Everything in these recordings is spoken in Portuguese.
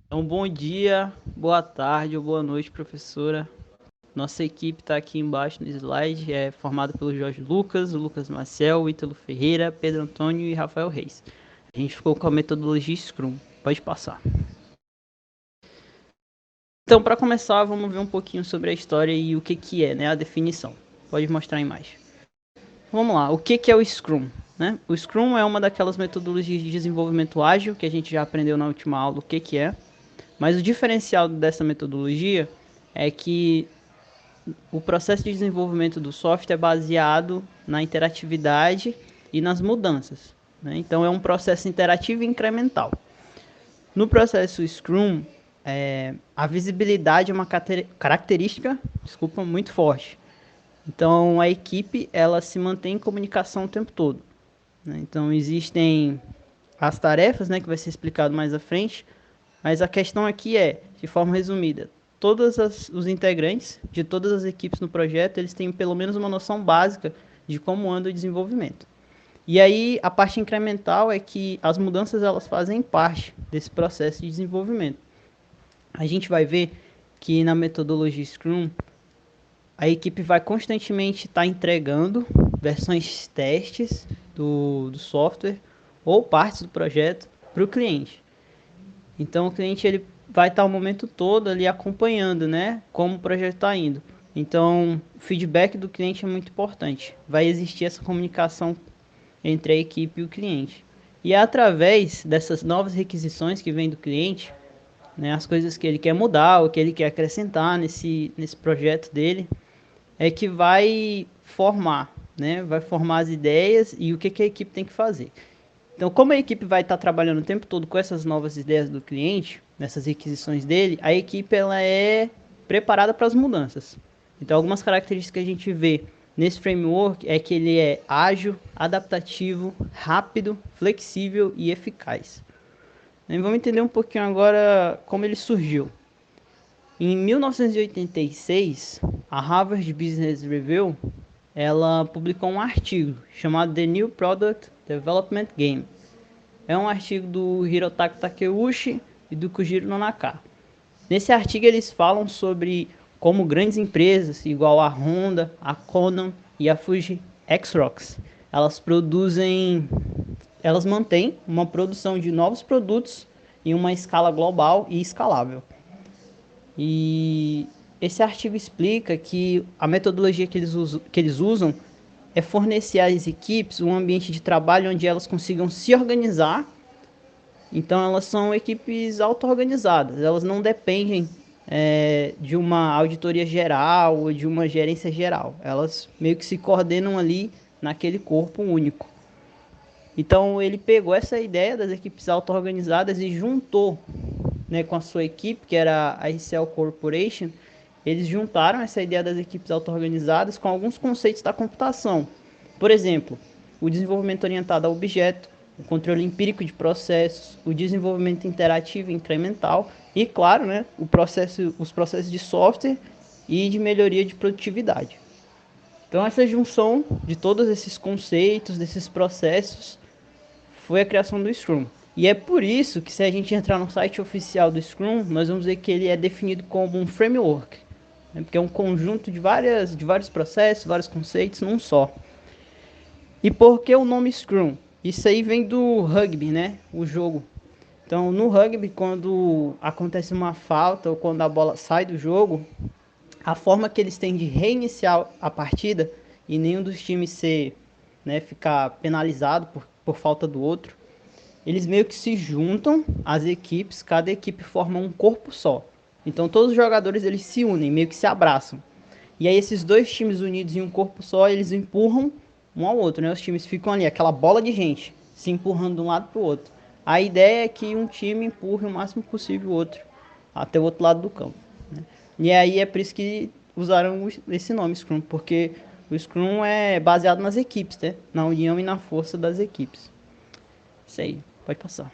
Então, bom dia, boa tarde ou boa noite, professora. Nossa equipe está aqui embaixo no slide, é formada pelo Jorge Lucas, o Lucas Maciel, o Ítalo Ferreira, Pedro Antônio e Rafael Reis. A gente ficou com a metodologia Scrum. Pode passar. Então, para começar, vamos ver um pouquinho sobre a história e o que é, né, a definição. Pode mostrar em imagem. Vamos lá, o que é o Scrum? Né? O Scrum é uma daquelas metodologias de desenvolvimento ágil que a gente já aprendeu na última aula o que é. Mas o diferencial dessa metodologia é que o processo de desenvolvimento do software é baseado na interatividade e nas mudanças. Né? Então, é um processo interativo e incremental. No processo Scrum, a visibilidade é uma característica muito forte. Então, a equipe ela se mantém em comunicação o tempo todo. Né? Então, existem as tarefas, né, que vai ser explicado mais à frente, mas a questão aqui é, de forma resumida, todos os integrantes de todas as equipes no projeto, eles têm pelo menos uma noção básica de como anda o desenvolvimento. E aí, a parte incremental é que as mudanças elas fazem parte desse processo de desenvolvimento. A gente vai ver que na metodologia Scrum, a equipe vai constantemente estar entregando versões testes do software ou partes do projeto para o cliente. Então o cliente ele vai estar o momento todo ali acompanhando, né, como o projeto está indo. Então o feedback do cliente é muito importante. Vai existir essa comunicação entre a equipe e o cliente. E é através dessas novas requisições que vem do cliente, né, as coisas que ele quer mudar, o que ele quer acrescentar nesse projeto dele, é que vai formar, né, vai formar as ideias e o que a equipe tem que fazer. Então, como a equipe vai estar trabalhando o tempo todo com essas novas ideias do cliente, nessas requisições dele, a equipe ela é preparada para as mudanças. Então, algumas características que a gente vê nesse framework é que ele é ágil, adaptativo, rápido, flexível e eficaz. E vamos entender um pouquinho agora como ele surgiu. Em 1986, a Harvard Business Review ela publicou um artigo chamado The New Product Development Game. É um artigo do Hirotaki Takeuchi e do Kujiro Nonaka. Nesse artigo eles falam sobre como grandes empresas, igual a Honda, a Canon e a Fuji Xerox, elas mantêm uma produção de novos produtos em uma escala global e escalável. E esse artigo explica que a metodologia que eles usam é fornecer às equipes um ambiente de trabalho onde elas consigam se organizar. Então elas são equipes auto-organizadas, elas não dependem de uma auditoria geral ou de uma gerência geral. Elas meio que se coordenam ali naquele corpo único. Então ele pegou essa ideia das equipes auto-organizadas e juntou, né, com a sua equipe, que era a ICL Corporation. Eles juntaram essa ideia das equipes auto-organizadas com alguns conceitos da computação. Por exemplo, o desenvolvimento orientado a objeto, o controle empírico de processos, o desenvolvimento interativo e incremental e, claro, né, os processos de software e de melhoria de produtividade. Então, essa junção de todos esses conceitos, desses processos, foi a criação do Scrum. E é por isso que, se a gente entrar no site oficial do Scrum, nós vamos ver que ele é definido como um framework, né, porque é um conjunto de vários processos, vários conceitos num só. E por que o nome Scrum? Isso aí vem do rugby, né? O jogo. Então, no rugby, quando acontece uma falta ou quando a bola sai do jogo, a forma que eles têm de reiniciar a partida e nenhum dos times ficar penalizado por falta do outro, eles meio que se juntam, as equipes, cada equipe forma um corpo só. Então, todos os jogadores eles se unem, meio que se abraçam. E aí esses dois times unidos em um corpo só, eles empurram um ao outro, né? Os times ficam ali, aquela bola de gente, se empurrando de um lado para o outro. A ideia é que um time empurre o máximo possível o outro, até o outro lado do campo. Né? E aí é por isso que usaram esse nome, Scrum, porque o Scrum é baseado nas equipes, né? Na união e na força das equipes. Isso aí, pode passar.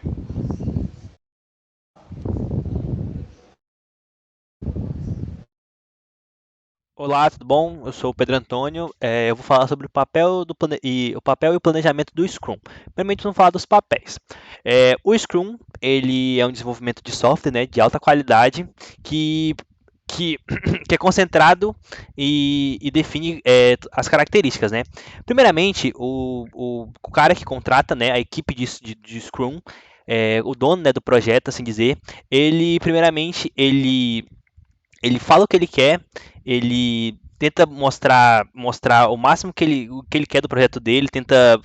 Olá, tudo bom? Eu sou o Pedro Antônio. Eu vou falar sobre o papel e o planejamento do Scrum. Primeiramente, vamos falar dos papéis. O Scrum ele é um desenvolvimento de software, né, de alta qualidade que que, que é concentrado e define as características, né? Primeiramente, o cara que contrata, né, a equipe de Scrum, o dono, né, do projeto, assim dizer, primeiramente, ele fala o que ele quer, ele tenta mostrar o máximo o que ele quer do projeto dele, tenta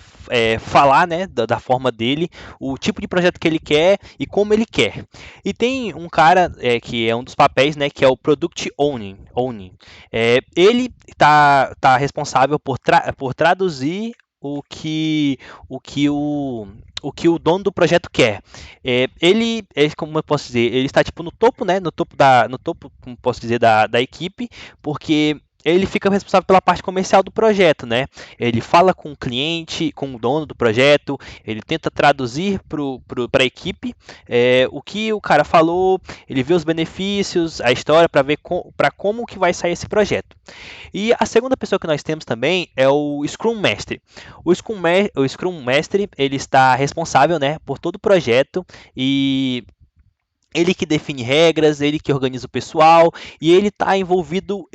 falar, né, da forma dele, o tipo de projeto que ele quer e como ele quer. E tem um cara que é um dos papéis, né, que é o Product Owning. Ele tá responsável por traduzir o que o, o que o dono do projeto quer. Como eu posso dizer, ele está tipo no topo, né? No topo, como posso dizer, da equipe, porque ele fica responsável pela parte comercial do projeto, né? Ele fala com o cliente, com o dono do projeto, ele tenta traduzir para a equipe o que o cara falou, ele vê os benefícios, a história para ver para como que vai sair esse projeto. E a segunda pessoa que nós temos também é o Scrum Master. O Scrum Master ele está responsável, né, por todo o projeto e ele que define regras, ele que organiza o pessoal e ele tá envolvido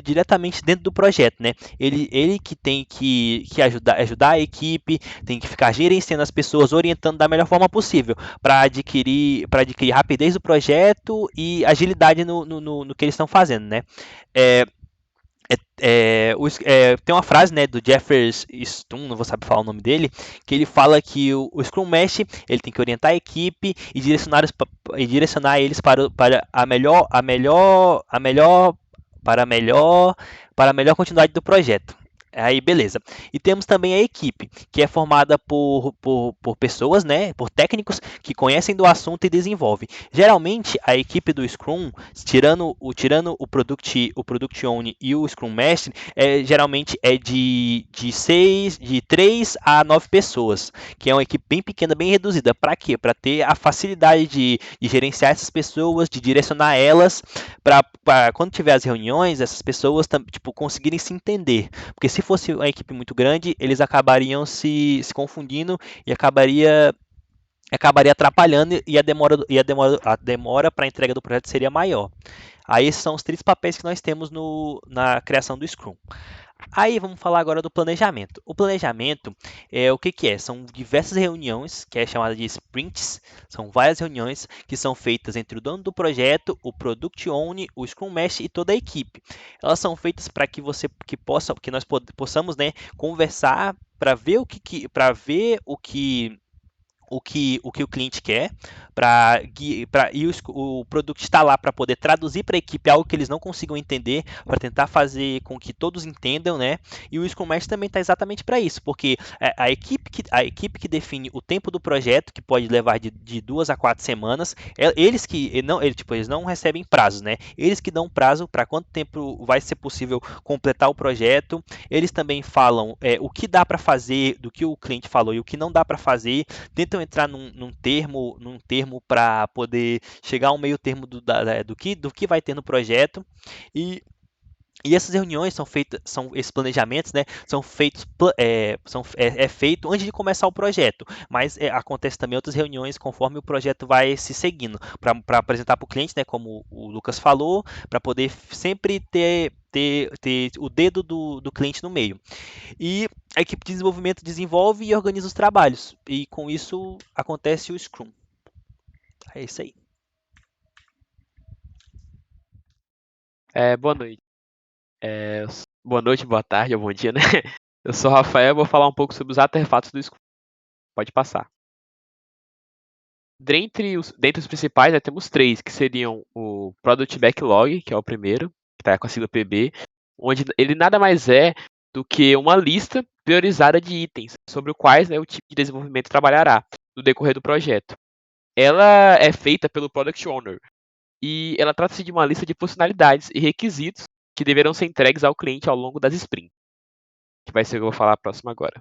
diretamente dentro do projeto, né? Ele que tem que ajudar a equipe, tem que ficar gerenciando as pessoas, orientando da melhor forma possível para adquirir rapidez do projeto e agilidade no que eles estão fazendo, né? É, tem uma frase, né, do Jeffers Stone, não vou saber falar o nome dele, que ele fala que o Scrum Master ele tem que orientar a equipe e direcionar eles para para a melhor, para a melhor continuidade do projeto. Aí, beleza. E temos também a equipe, que é formada por pessoas, né, por técnicos que conhecem do assunto e desenvolvem. Geralmente, a equipe do Scrum, tirando o Product Owner e o Scrum Master, geralmente é de 3 a 9 pessoas, que é uma equipe bem pequena, bem reduzida. Para quê? Para ter a facilidade de gerenciar essas pessoas, de direcionar elas, para quando tiver as reuniões, essas pessoas tipo, conseguirem se entender. Porque se fosse uma equipe muito grande, eles acabariam se confundindo e acabaria atrapalhando e a demora para a entrega do projeto seria maior. Aí esses são os três papéis que nós temos na criação do Scrum. Aí vamos falar agora do planejamento. O planejamento o que, que é? São diversas reuniões, que é chamada de sprints. São várias reuniões que são feitas entre o dono do projeto, o Product Owner, o Scrum Master e toda a equipe. Elas são feitas para que nós possamos, né, conversar para ver o que o cliente quer, e o produto está lá para poder traduzir para a equipe algo que eles não consigam entender, para tentar fazer com que todos entendam, né? E o Scrum Master também está exatamente para isso, porque a equipe que define o tempo do projeto, que pode levar de 2 a 4 semanas, eles não recebem prazos, né? Eles que dão prazo para quanto tempo vai ser possível completar o projeto. Eles também falam o que dá para fazer do que o cliente falou e o que não dá para fazer, tentam entrar num termo para poder chegar ao meio termo do que vai ter no projeto. E essas reuniões esses planejamentos, né, são feitos, feito antes de começar o projeto, mas acontece também outras reuniões conforme o projeto vai se seguindo, para apresentar para o cliente, né, como o Lucas falou, para poder sempre ter o dedo do cliente no meio. E a equipe de desenvolvimento desenvolve e organiza os trabalhos, e com isso acontece o Scrum. É isso aí. Boa noite. Boa noite, boa tarde ou bom dia, né? Eu sou o Rafael e vou falar um pouco sobre os artefatos do Scrum. Pode passar. Dentre os principais, temos três, que seriam o Product Backlog, que é o primeiro, que está com a sigla PB, onde ele nada mais é do que uma lista priorizada de itens, sobre os quais, né, o time de desenvolvimento trabalhará no decorrer do projeto. Ela é feita pelo Product Owner, e ela trata-se de uma lista de funcionalidades e requisitos que deverão ser entregues ao cliente ao longo das sprints, que vai ser o que eu vou falar próximo agora.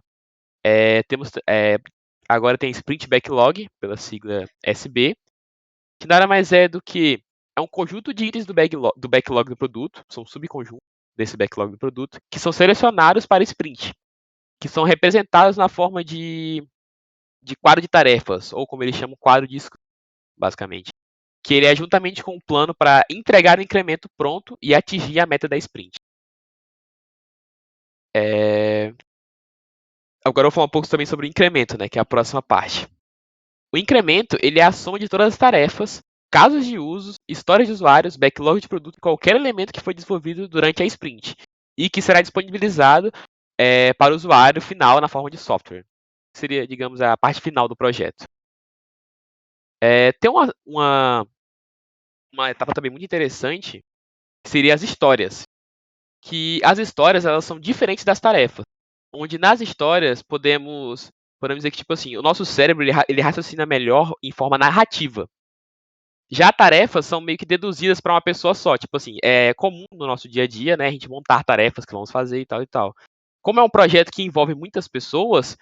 Agora tem Sprint Backlog, pela sigla SB, que nada mais é do que um conjunto de itens do backlog do produto, são subconjuntos, desse backlog do produto, que são selecionados para sprint, que são representados na forma de quadro de tarefas, ou como eles chamam, quadro de Scrum, basicamente. Que ele é juntamente com um plano para entregar o incremento pronto e atingir a meta da sprint. Agora eu vou falar um pouco também sobre o incremento, né, que é a próxima parte. O incremento ele é a soma de todas as tarefas, casos de uso, histórias de usuários, backlog de produto, qualquer elemento que foi desenvolvido durante a sprint e que será disponibilizado para o usuário final na forma de software. Seria, digamos, a parte final do projeto. Tem uma etapa também muito interessante, que seria as histórias. Que as histórias elas são diferentes das tarefas. Onde nas histórias podemos dizer que, tipo assim, o nosso cérebro ele raciocina melhor em forma narrativa. Já tarefas são meio que deduzidas para uma pessoa só. Tipo assim, é comum no nosso dia a dia, né, a gente montar tarefas que vamos fazer e tal e tal. Como é um projeto que envolve muitas pessoas,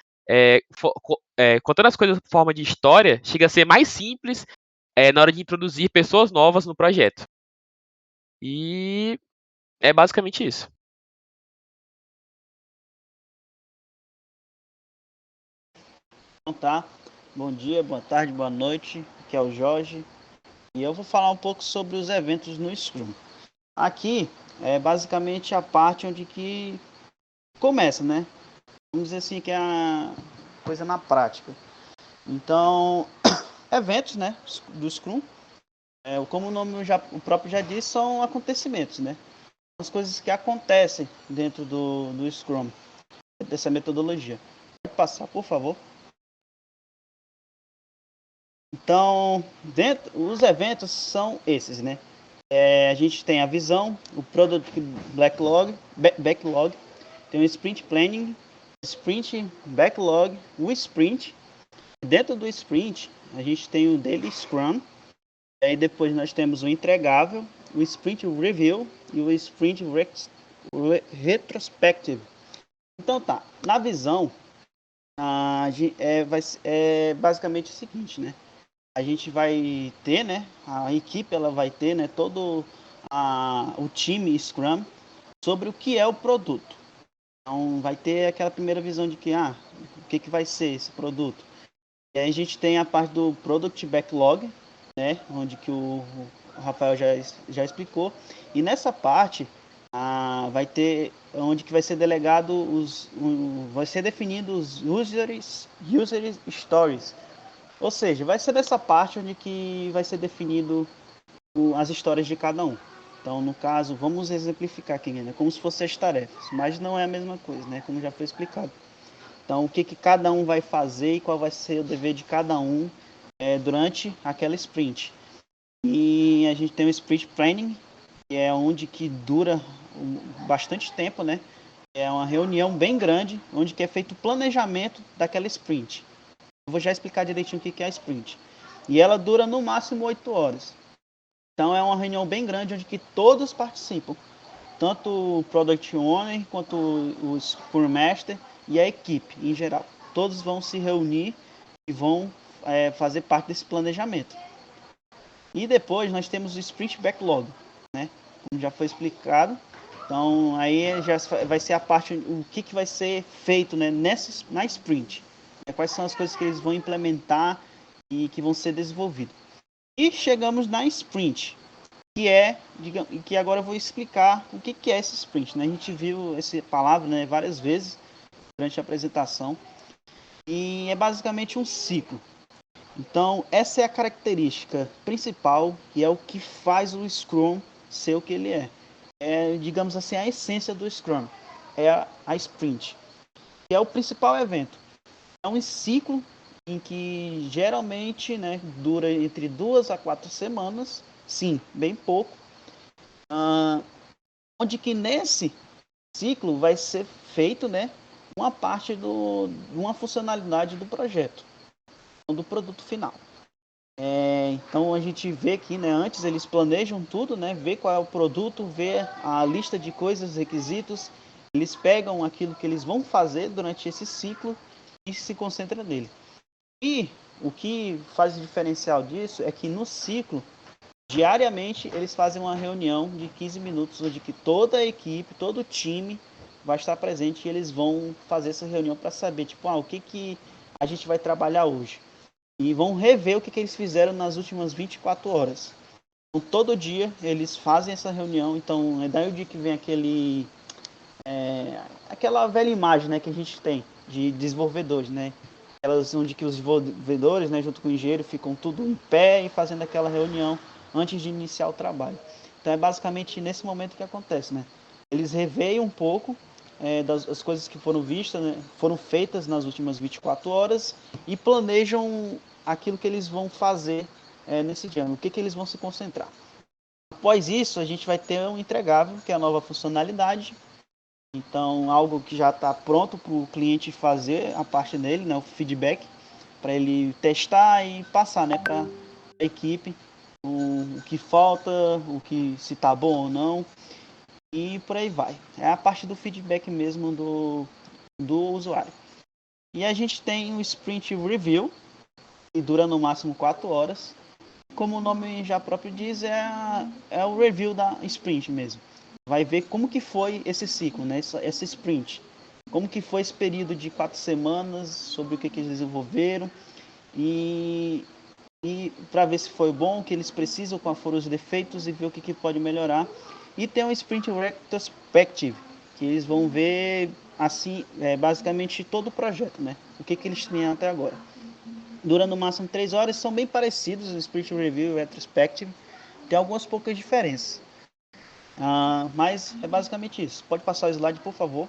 contando as coisas de forma de história, chega a ser mais simples na hora de introduzir pessoas novas no projeto. E é basicamente isso. Então tá, bom dia, boa tarde, boa noite, aqui é o Jorge e eu vou falar um pouco sobre os eventos no Scrum. Aqui é basicamente a parte onde que começa, né? Vamos dizer assim que é a coisa na prática. Então, eventos, né, do Scrum, como o próprio já disse, são acontecimentos, né? As coisas que acontecem dentro do Scrum, dessa metodologia. Pode passar, por favor. Então, os eventos são esses, né? A gente tem a visão, o Product Backlog, tem o Sprint Planning, Sprint Backlog, o Sprint. Dentro do Sprint, a gente tem o Daily Scrum, aí depois nós temos o entregável, o Sprint Review e o Sprint Retrospective. Então tá, na visão, é basicamente o seguinte, né? A gente vai ter, né? A equipe ela vai ter, né? Todo o time Scrum sobre o que é o produto. Então vai ter aquela primeira visão de que o que vai ser esse produto. E aí a gente tem a parte do Product Backlog, né? Onde que o Rafael já explicou. E nessa parte vai ter onde que vai ser delegado vai ser definido os user stories. Ou seja, vai ser nessa parte onde que vai ser definido as histórias de cada um. Então, no caso, vamos exemplificar aqui, né? Como se fossem as tarefas, mas não é a mesma coisa, né? Como já foi explicado. Então, o que cada um vai fazer e qual vai ser o dever de cada um durante aquela sprint. E a gente tem o sprint planning, que é onde que dura bastante tempo, né? É uma reunião bem grande, onde que é feito o planejamento daquela sprint. Eu vou já explicar direitinho o que é a sprint. E ela dura no máximo 8 horas. Então é uma reunião bem grande onde que todos participam. Tanto o Product Owner, quanto o Scrum Master e a equipe em geral. Todos vão se reunir e vão fazer parte desse planejamento. E depois nós temos o Sprint Backlog, né? Como já foi explicado. Então aí já vai ser a parte, o que vai ser feito, né, na sprint. Quais são as coisas que eles vão implementar e que vão ser desenvolvidas. E chegamos na sprint, que agora eu vou explicar o que é esse sprint, né? A gente viu essa palavra, né, várias vezes durante a apresentação e é basicamente um ciclo. Então essa é a característica principal, que é o que faz o Scrum ser o que ele é. Digamos assim, a essência do Scrum é a sprint, que é o principal evento. É um ciclo em que geralmente, né, dura entre 2 a 4 semanas, sim, bem pouco, onde que nesse ciclo vai ser feito, né, uma parte de uma funcionalidade do projeto, do produto final. Então a gente vê que, né, antes eles planejam tudo, né, vê qual é o produto, vê a lista de coisas, requisitos, eles pegam aquilo que eles vão fazer durante esse ciclo e se concentram nele. E o que faz o diferencial disso é que no ciclo Diariamente eles fazem uma reunião de 15 minutos, onde que toda a equipe, todo o time vai estar presente e eles vão fazer essa reunião para saber, tipo, o que a gente vai trabalhar hoje. E vão rever o que eles fizeram nas últimas 24 horas. Então, todo dia eles fazem essa reunião, então é daí o dia que vem aquela velha imagem, né, que a gente tem de desenvolvedores, né? Elas onde que os desenvolvedores, né, junto com o engenheiro, ficam tudo em pé e fazendo aquela reunião antes de iniciar o trabalho. Então é basicamente nesse momento que acontece, né? Eles reveem um pouco das coisas que foram vistas, né, foram feitas nas últimas 24 horas e planejam aquilo que eles vão fazer nesse dia, no que eles vão se concentrar. Após isso, a gente vai ter um entregável, que é a nova funcionalidade. Então, algo que já está pronto para o cliente fazer a parte dele, né, o feedback, para ele testar e passar, né, para a equipe o que falta, o que se está bom ou não, e por aí vai. É a parte do feedback mesmo do usuário. E a gente tem o Sprint Review, que dura no máximo 4 horas. Como o nome já próprio diz, é o review da sprint mesmo. Vai ver como que foi esse ciclo, né? Essa sprint. Como que foi esse período de 4 semanas, sobre o que eles desenvolveram e, e para ver se foi bom, o que eles precisam, quais foram os defeitos e ver o que pode melhorar. E tem um sprint retrospective, que eles vão ver assim, basicamente todo o projeto, né? O que eles têm até agora. Dura no máximo 3 horas, são bem parecidos, o Sprint Review e Retrospective. Tem algumas poucas diferenças. Mas é basicamente isso. Pode passar o slide, por favor.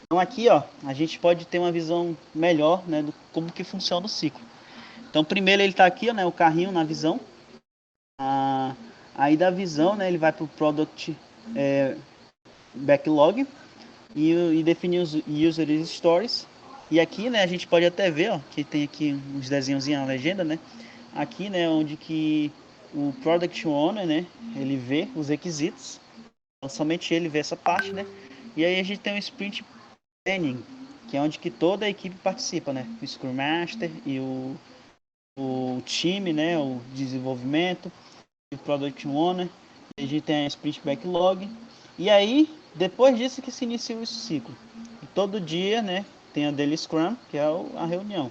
Então aqui, ó, a gente pode ter uma visão melhor, né, do como que funciona o ciclo. Então primeiro ele está aqui, né, o carrinho na visão. Aí da visão, né, ele vai para o Product Backlog e definir os User Stories. E aqui, né, a gente pode até ver, ó, que tem aqui uns desenhos na legenda, né? Aqui, né, onde que o Product Owner, né, ele vê os requisitos. Então, somente ele vê essa parte, né? E aí a gente tem o Sprint Planning, que é onde que toda a equipe participa, né? O Scrum Master e o time, né, o desenvolvimento, o Product Owner. A gente tem a Sprint Backlog. E aí, depois disso que se inicia o ciclo. E todo dia, né, tem a Daily Scrum, que é a reunião.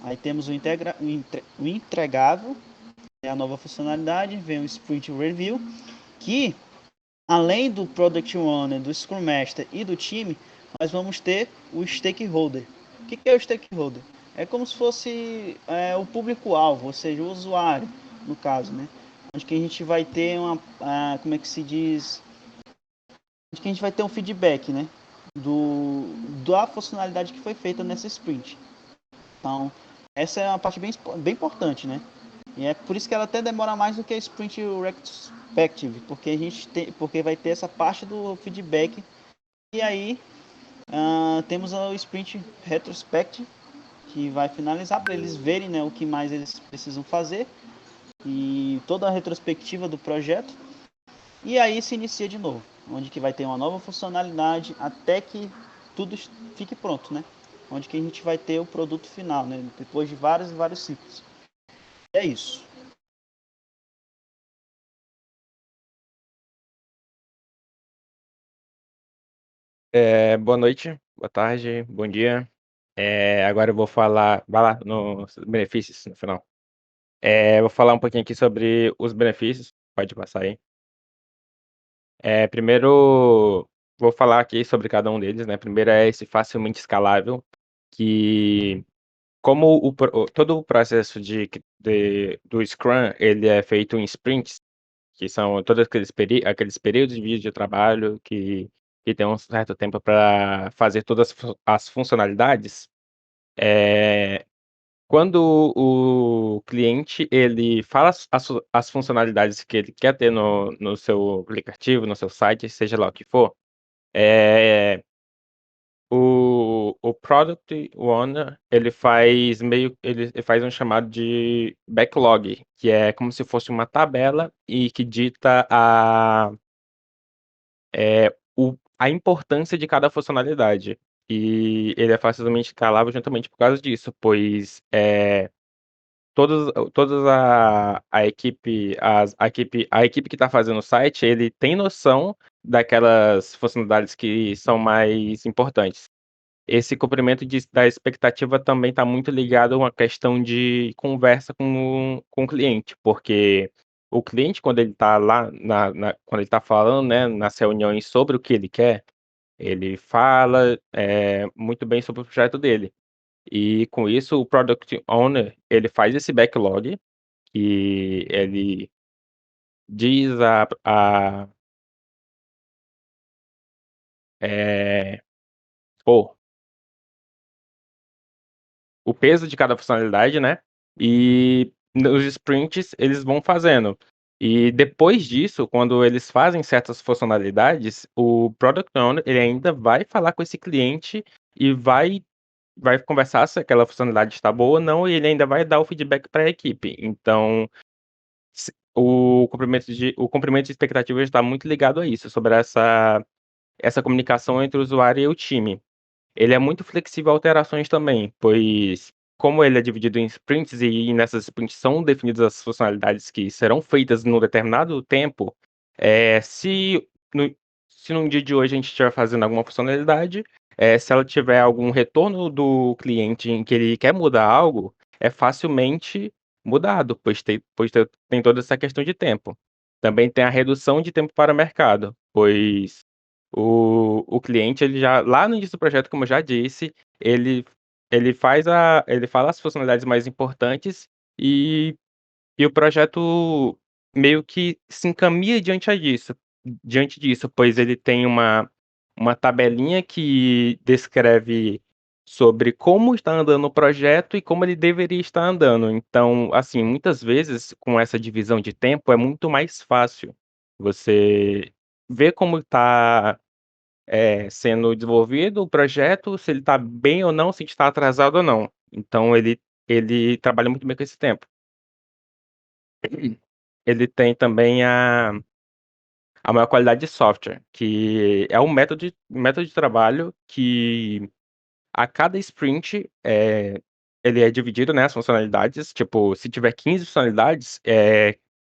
Aí temos o entregável, é a nova funcionalidade, vem o Sprint Review, que além do Product Owner, do Scrum Master e do time, nós vamos ter o Stakeholder. O que é o Stakeholder? É como se fosse o público-alvo, ou seja, o usuário, no caso, né? Onde que a gente vai ter como é que se diz? Onde que a gente vai ter um feedback, né? Da funcionalidade que foi feita nessa sprint. Então, essa é uma parte bem importante, né? E é por isso que ela até demora mais do que a Sprint Retrospective, porque vai ter essa parte do feedback. E aí temos o Sprint Retrospective, que vai finalizar para eles verem, né, o que mais eles precisam fazer e toda a retrospectiva do projeto. E aí se inicia de novo, onde que vai ter uma nova funcionalidade até que tudo fique pronto, né? Onde que a gente vai ter o produto final, né? Depois de vários e vários ciclos. É isso. Boa noite, boa tarde, bom dia. Agora eu vou falar, vai lá nos benefícios no final. Vou falar um pouquinho aqui sobre os benefícios, pode passar aí. Primeiro, vou falar aqui sobre cada um deles, né? Primeiro é esse facilmente escalável, que como todo o processo do Scrum, ele é feito em sprints, que são todos aqueles períodos de vídeo de trabalho que tem um certo tempo para fazer todas as funcionalidades. Quando o cliente ele fala as funcionalidades que ele quer ter no seu aplicativo, no seu site, seja lá o que for, é, o Product Owner ele faz um chamado de backlog, que é como se fosse uma tabela e que dita a importância de cada funcionalidade. E ele é facilmente escalável justamente por causa disso, pois todas a equipe, a equipe que está fazendo o site, ele tem noção daquelas funcionalidades que são mais importantes. Esse cumprimento da expectativa também está muito ligado a uma questão de conversa com o cliente, porque o cliente, quando ele está lá, quando ele está falando, né, nas reuniões sobre o que ele quer, ele fala muito bem sobre o projeto dele. E com isso, o Product Owner, ele faz esse backlog, que ele diz é, pô, o peso de cada funcionalidade, né? E nos sprints eles vão fazendo. E depois disso, quando eles fazem certas funcionalidades, o Product Owner ele ainda vai falar com esse cliente e vai conversar se aquela funcionalidade está boa ou não, e ele ainda vai dar o feedback para a equipe. Então, o cumprimento de expectativas está muito ligado a isso, sobre essa comunicação entre o usuário e o time. Ele é muito flexível a alterações também, pois como ele é dividido em sprints e nessas sprints são definidas as funcionalidades que serão feitas num determinado tempo, se, no, se num dia de hoje a gente estiver fazendo alguma funcionalidade, se ela tiver algum retorno do cliente em que ele quer mudar algo, é facilmente mudado, tem toda essa questão de tempo. Também tem a redução de tempo para o mercado, pois o cliente, ele já lá no início do projeto, como eu já disse, ele ele fala as funcionalidades mais importantes e o projeto meio que se encaminha diante disso, pois ele tem uma tabelinha que descreve sobre como está andando o projeto e como ele deveria estar andando. Então, assim, muitas vezes, com essa divisão de tempo, é muito mais fácil você ver como está sendo desenvolvido o projeto, se ele está bem ou não, se está atrasado ou não. Então ele trabalha muito bem com esse tempo. Ele tem também a maior qualidade de software, que é um método de trabalho que a cada sprint, ele é dividido, né, as funcionalidades, tipo, se tiver 15 funcionalidades,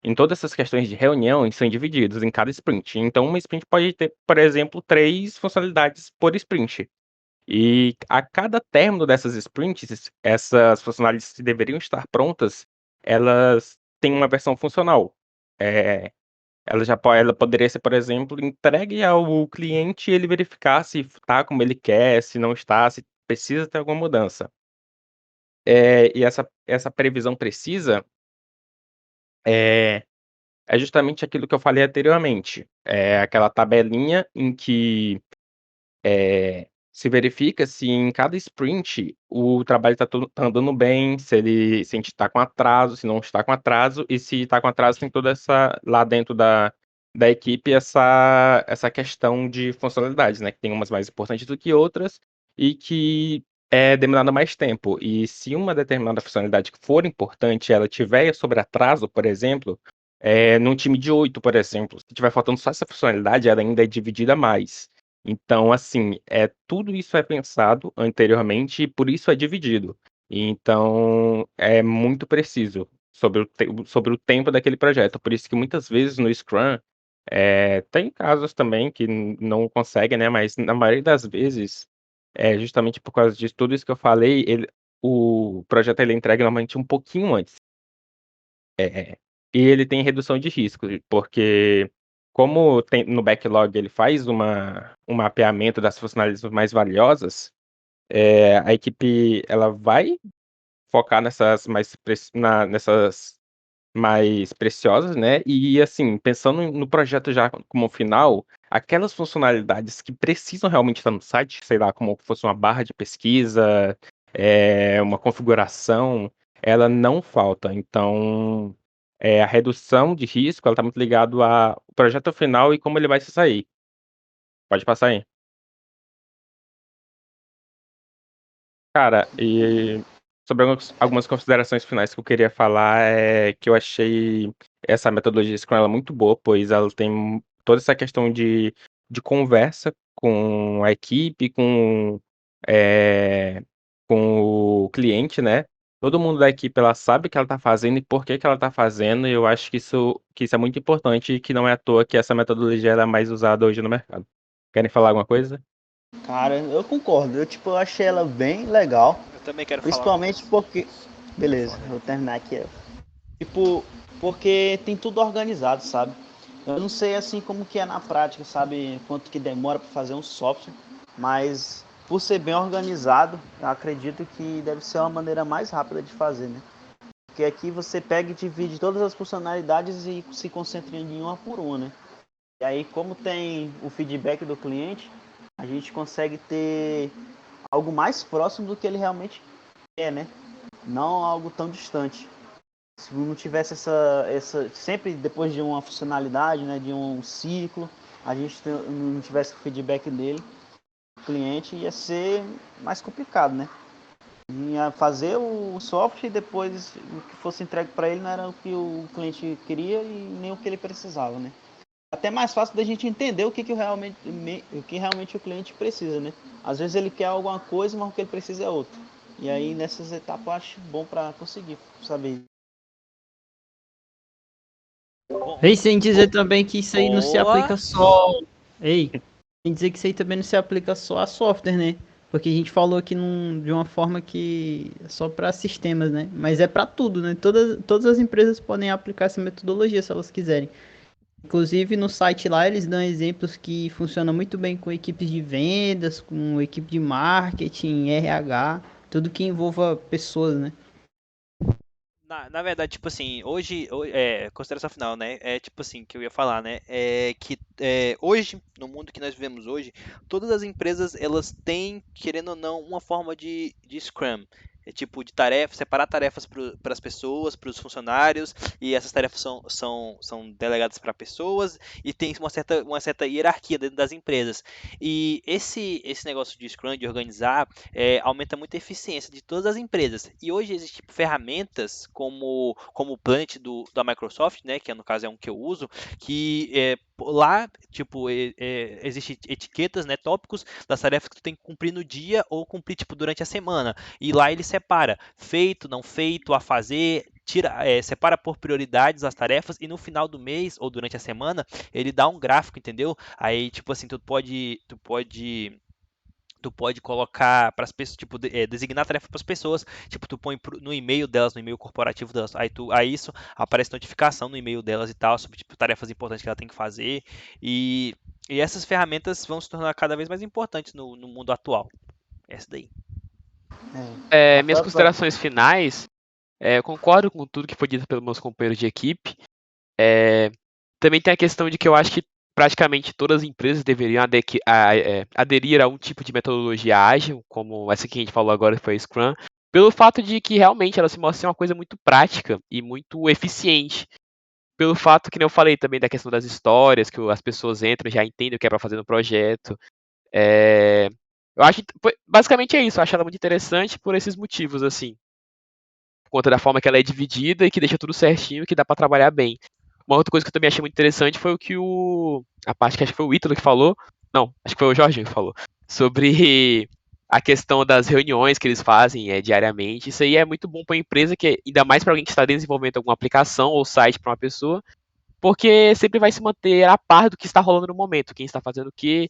em todas essas questões de reunião, eles são divididos em cada sprint. Então, uma sprint pode ter, por exemplo, 3 funcionalidades por sprint. E a cada término dessas sprints, essas funcionalidades que deveriam estar prontas, elas têm uma versão funcional. Ela poderia ser, por exemplo, entregue ao cliente e ele verificar se está como ele quer, se não está, se precisa ter alguma mudança. E essa previsão precisa é é justamente aquilo que eu falei anteriormente. É aquela tabelinha em que se verifica se em cada sprint o trabalho tá andando bem, se a gente está com atraso, se não está com atraso, e se está com atraso tem toda essa lá dentro da equipe, essa questão de funcionalidades, né, que tem umas mais importantes do que outras, e que é demandada mais tempo. E se uma determinada funcionalidade que for importante, ela tiver sobre atraso, por exemplo, num time de 8, por exemplo, se tiver faltando só essa funcionalidade, ela ainda é dividida mais. Então, assim, tudo isso é pensado anteriormente e por isso é dividido. Então, é muito preciso sobre o tempo daquele projeto. Por isso que muitas vezes no Scrum, tem casos também que não conseguem, né? Mas na maioria das vezes, justamente por causa de tudo isso que eu falei, o projeto ele é entregue normalmente um pouquinho antes. E ele tem redução de risco, porque como tem no backlog ele faz um mapeamento das funcionalidades mais valiosas, a equipe ela vai focar nessas mais preciosas, né, e assim, pensando no projeto já como final, aquelas funcionalidades que precisam realmente estar no site, sei lá, como fosse uma barra de pesquisa, uma configuração, ela não falta. Então, a redução de risco, ela está muito ligado ao projeto final e como ele vai se sair. Pode passar aí. Cara, e sobre algumas considerações finais que eu queria falar é que eu achei essa metodologia Scrum ela muito boa, pois ela tem toda essa questão de conversa com a equipe, eh, com o cliente, né? todo mundo da equipe ela sabe o que ela tá fazendo e por que que ela tá fazendo, e eu acho que isso é muito importante e que não é à toa que essa metodologia ela é mais usada hoje no mercado. Querem falar alguma coisa? Cara, eu concordo. Eu achei ela bem legal. Eu também quero Principalmente porque. Beleza, vou terminar aqui. Tipo, porque tem tudo organizado, sabe? Eu não sei assim como que é na prática, sabe? Quanto que demora para fazer um software, mas por ser bem organizado, eu acredito que deve ser uma maneira mais rápida de fazer, né? Porque aqui você pega e divide todas as funcionalidades e se concentra em uma por uma, né? E aí, como tem o feedback do cliente, a gente consegue ter algo mais próximo do que ele realmente quer, né? Não algo tão distante. Se não tivesse essa sempre depois de uma funcionalidade, né, de um ciclo, a gente não tivesse o feedback dele, o cliente, ia ser mais complicado, né? Ia fazer o software e depois o que fosse entregue para ele não era o que o cliente queria e nem o que ele precisava, né? Até mais fácil da gente entender o que realmente o cliente precisa, né? Às vezes ele quer alguma coisa, mas o que ele precisa é outra. E aí nessas etapas eu acho bom para conseguir saber. Bom, E sem dizer também que isso aí não se boa. aplica só. Ei, sem dizer que isso aí também não se aplica só a software, né? Porque a gente falou aqui de uma forma que é só para sistemas, né? Mas é para tudo, né? Todas as empresas podem aplicar essa metodologia se elas quiserem. Inclusive no site lá eles dão exemplos que funcionam muito bem com equipes de vendas, com equipe de marketing, RH, tudo que envolva pessoas, né? Na verdade, tipo assim, hoje, consideração final, né? É tipo assim, que eu ia falar, né? É que hoje, no mundo que nós vivemos hoje, todas as empresas, elas têm, querendo ou não, uma forma de Scrum. É tipo de tarefa, separar tarefas para as pessoas, para os funcionários, e essas tarefas são delegadas para pessoas, e tem uma certa hierarquia dentro das empresas. E esse negócio de Scrum, de organizar, aumenta muito a eficiência de todas as empresas. E hoje existem tipo, ferramentas como o Planet da Microsoft, né, que no caso é um que eu uso, que lá tipo existem etiquetas, né, tópicos das tarefas que tu tem que cumprir no dia ou cumprir tipo durante a semana. E lá ele separa feito, não feito, a fazer, separa por prioridades as tarefas e no final do mês ou durante a semana ele dá um gráfico, entendeu? Aí tipo assim tu pode colocar para as pessoas, tipo, designar tarefa para as pessoas, tipo, tu põe no e-mail delas, no e-mail corporativo delas, aí isso aparece notificação no e-mail delas e tal, sobre tipo, tarefas importantes que ela tem que fazer, e essas ferramentas vão se tornar cada vez mais importantes no mundo atual. Essa daí. Minhas considerações finais, eu concordo com tudo que foi dito pelos meus companheiros de equipe. Também tem a questão de que eu acho que praticamente todas as empresas deveriam aderir a um tipo de metodologia ágil, como essa que a gente falou agora, que foi a Scrum, pelo fato de que realmente ela se mostra ser uma coisa muito prática e muito eficiente. Pelo fato que nem eu falei também da questão das histórias, que as pessoas entram e já entendem o que é para fazer no projeto. Eu acho que basicamente é isso. Eu acho ela muito interessante por esses motivos, assim. Por conta da forma que ela é dividida e que deixa tudo certinho e que dá para trabalhar bem. Uma outra coisa que eu também achei muito interessante foi o que a parte que acho que foi o Ítalo que falou. Não, acho que foi o Jorginho que falou. Sobre a questão das reuniões que eles fazem diariamente. Isso aí é muito bom para a empresa, ainda mais para alguém que está desenvolvendo alguma aplicação ou site para uma pessoa, porque sempre vai se manter a par do que está rolando no momento, quem está fazendo o quê,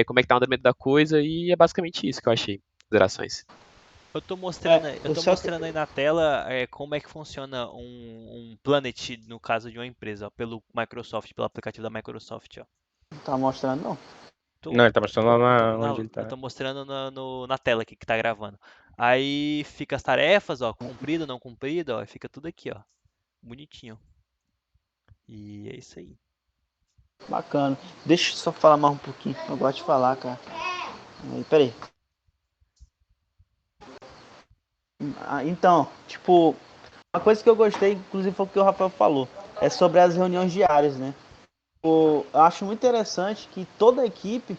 como é que está o andamento da coisa, e é basicamente isso que eu achei. Considerações. Eu tô mostrando, eu o tô seu- mostrando aí na tela como é que funciona um Planet no caso de uma empresa, ó, pelo Microsoft, pelo aplicativo da Microsoft, ó. Não tá mostrando, não. Não, ele tá mostrando lá onde ele Eu tá. tô mostrando na tela aqui que tá gravando. Aí fica as tarefas, ó, cumprida, não cumprida, ó, e fica tudo aqui, ó, bonitinho. E é isso aí. Bacana. Deixa eu só falar mais um pouquinho. Eu gosto de falar, cara. Peraí. Então, tipo, uma coisa que eu gostei, inclusive foi o que o Rafael falou, é sobre as reuniões diárias, né? Eu acho muito interessante que toda a equipe,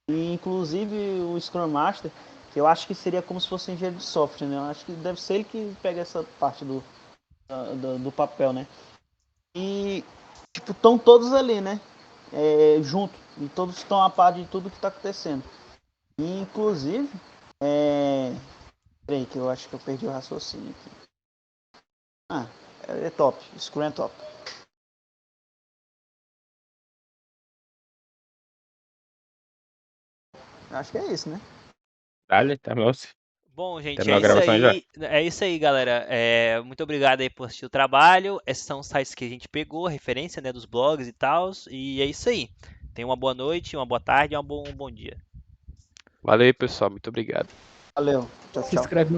e inclusive o Scrum Master, que eu acho que seria como se fosse um engenheiro de software, né? Eu acho que deve ser ele que pega essa parte do papel, né? E, tipo, estão todos ali, né? Junto. E todos estão a par de tudo que está acontecendo. E, inclusive, peraí, que eu acho que eu perdi o raciocínio aqui. Ah, é top. Scrum é top. Acho que é isso, né? Dale, terminou-se. Bom, gente, Terminou a gravação já? é isso aí, galera. Muito obrigado aí por assistir o trabalho. Esses são os sites que a gente pegou, referência, né, dos blogs e tal. E é isso aí. Tenha uma boa noite, uma boa tarde e um bom dia. Valeu aí, pessoal. Muito obrigado. Valeu. Tchau, Se tchau. inscreve no